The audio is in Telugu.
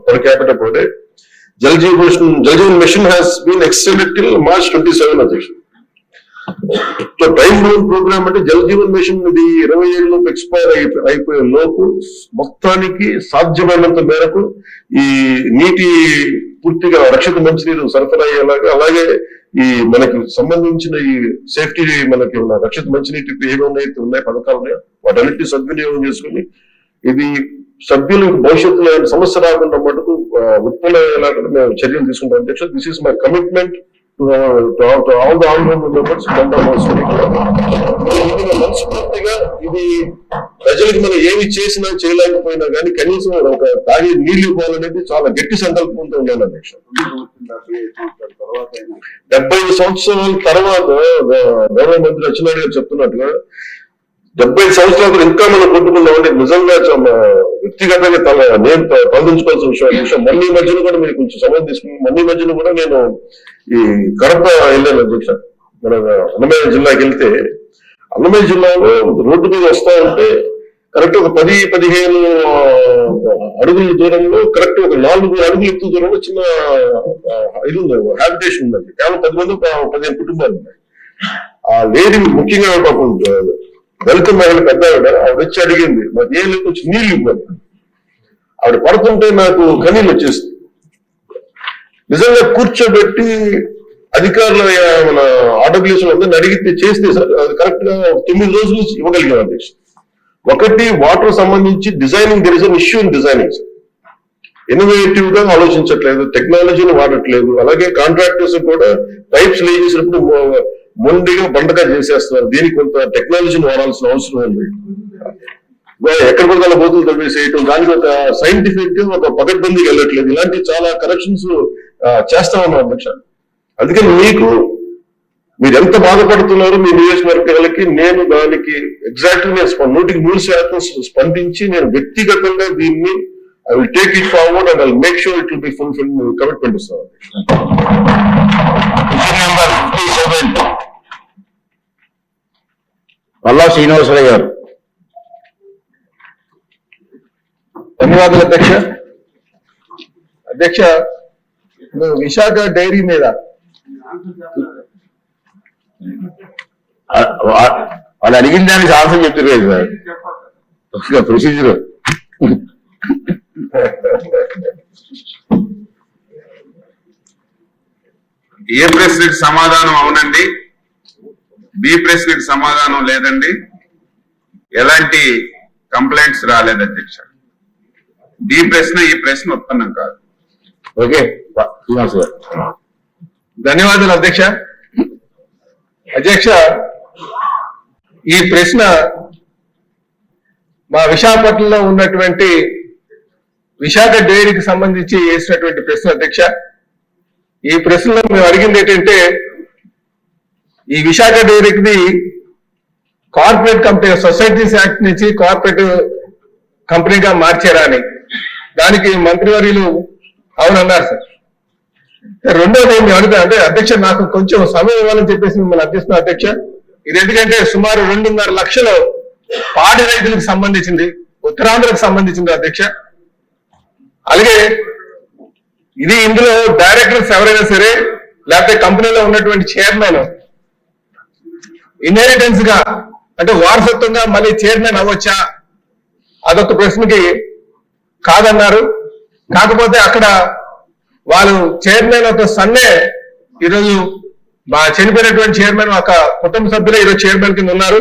per capita per day. Jal Jeevan mission has been extended till March 27, Adhyaksha. So time bound program అంటే జల్ జీవన్ మిషన్ ఇది 27 లోపు ఎక్స్పైర్ అయిపోయే లోపు మొత్తానికి సాధ్యమైనంత మేరకు ఈ నీటి పూర్తిగా రక్షిత మంచినీరు సరఫరా అయ్యేలాగా, అలాగే ఈ మనకి సంబంధించిన ఈ సేఫ్టీ మనకి ఉన్న రక్షిత మంచినీటికి ఏమైతే ఉన్నాయి పథకాలు ఉన్నాయో వాటన్నిటిని సద్వినియోగం చేసుకుని ఇది సభ్యులకు భవిష్యత్తులో సమస్య రాకుండా మటుకు ఉత్పన్నమయ్యేలాగా మేము చర్యలు తీసుకుంటాం అధ్యక్ష. This is my commitment to all the honorable members మనస్ఫూర్తిగా ఇది ప్రజలకు మనం ఏమి చేసినా చేయలేకపోయినా కానీ కనీసం ఒక తాగే నీళ్లు ఇవ్వాలనేది చాలా గట్టి సంకల్పంతో ఉన్నాను అధ్యక్ష. 75 సంవత్సరాల తర్వాత గౌరవ మంత్రి అచ్చెన్నాయుడు గారు చెప్తున్నట్టుగా 75 సంవత్సరాలు ఇంకా మనం కొట్టుకున్నామంటే నిజంగా వ్యక్తిగతంగా నేను తలదించుకోవాల్సిన విషయం. మొన్న మధ్యలో కూడా మీరు కొంచెం సమయం తీసుకుని మొన్న మధ్యలో కూడా నేను ఈ కడప వెళ్ళాను అధ్యక్ష. మన అన్నమయ్య జిల్లాకి వెళ్తే అన్నమయ్య జిల్లాలో రోడ్డు మీద వస్తా ఉంటే కరెక్ట్ ఒక 10-15 అడుగుల దూరంలో కరెక్ట్ ఒక 4 అడుగుల ఎత్తు దూరంలో చిన్న ఇది ఉంది, హ్యాబిటేషన్ ఉందండి. కేవలం 10 మంది 15 కుటుంబాలు ఉన్నాయి. ఆ లేడీ ముఖ్యంగా పాపం దళిత మహిళ పెద్ద ఆవిడ వచ్చి అడిగింది మరి ఏం లేదు కొంచెం నీళ్లు ఇవ్వాలి. ఆవిడ పడుతుంటే నాకు కన్నీళ్ళు వచ్చేస్తుంది. నిజంగా కూర్చోబెట్టి అధికారుల మన ఆర్డబ్ల్యూఎస్ అందరిని అడిగితే చేస్తే సార్ అది కరెక్ట్ గా 9 రోజులు ఇవ్వగలిగాం అధ్యక్ష. ఒకటి వాటర్ సంబంధించి designing, there is an issue in designing sir. Innovative గా ఆలోచించట్లేదు, టెక్నాలజీని వాడట్లేదు. అలాగే కాంట్రాక్టర్స్ కూడా పైప్స్ లే చేసినప్పుడు మొండిగా బండగా చేసేస్తున్నారు. దీనికి కొంత టెక్నాలజీని వాడాల్సిన అవసరం ఉంది. ఎక్కడ పడితే బోతులు తవ్వేసేయటం, దానికి ఒక సైంటిఫిక్ గా ఒక పకడ్బందీకి వెళ్ళట్లేదు. ఇలాంటి చాలా కరెక్షన్స్ చేస్తా ఉన్నాం అధ్యక్ష. అందుకని మీరు ఎంత బాధపడుతున్నారు మీ నియోజకవర్గాలకి, నేను దానికి ఎగ్జాక్ట్లీ నేను 100% స్పందించి నేను వ్యక్తిగతంగా దీన్ని I will take it forward and I will make sure it will be fulfilled. Commitment to serve. Number 57. Palla Srinivasaraya garu. ధన్యవాదాలు అధ్యక్ష. అధ్యక్ష, విశాఖ డైరీ మీద వాళ్ళు అడిగిన దానికి ఆన్సర్ చెప్తున్నారు సార్. ప్రొసీజర్ ఏ ప్రశ్నకి సమాధానం అవునండి, బి ప్రశ్నకి సమాధానం లేదండి, ఎలాంటి కంప్లైంట్స్ రాలేదు అధ్యక్ష. డి ప్రశ్న ఈ ప్రశ్న ఉత్పన్నం కాదు. ఓకే, ధన్యవాదాలు అధ్యక్ష. అధ్యక్ష, ఈ ప్రశ్న మా విశాఖపట్నంలో ఉన్నటువంటి విశాఖ డైరీకి సంబంధించి వేసినటువంటి ప్రశ్న అధ్యక్ష. ఈ ప్రశ్నలో మేము అడిగింది ఏంటంటే ఈ విశాఖ డైరీకి కార్పొరేట్ కంపెనీ సొసైటీస్ యాక్ట్ నుంచి కార్పొరేట్ కంపెనీగా మార్చారా అని. దానికి మంత్రివర్యులు అవునన్నారు సార్. రెండోది మేము అడుగుతాం అంటే అధ్యక్ష నాకు కొంచెం సమయం ఇవ్వాలని చెప్పేసి మిమ్మల్ని అర్థిస్తున్నాం అధ్యక్ష. ఇది ఎందుకంటే సుమారు 2.5 లక్షలు పాడి రైతులకు సంబంధించింది, ఉత్తరాంధ్రకు సంబంధించింది అధ్యక్ష. అలాగే ఇది ఇందులో డైరెక్టర్స్ ఎవరైనా సరే లేకపోతే కంపెనీలో ఉన్నటువంటి చైర్మన్ ఇన్హెరిటెన్స్ గా అంటే వారసత్వంగా మళ్ళీ చైర్మన్ అవ్వచ్చా, అదొక ప్రశ్నకి కాదన్నారు. కాకపోతే అక్కడ వాళ్ళు చైర్మన్ ఒక సన్నే ఈరోజు చనిపోయినటువంటి చైర్మన్ ఒక కుటుంబ సభ్యులు ఈరోజు చైర్మన్ కింద ఉన్నారు.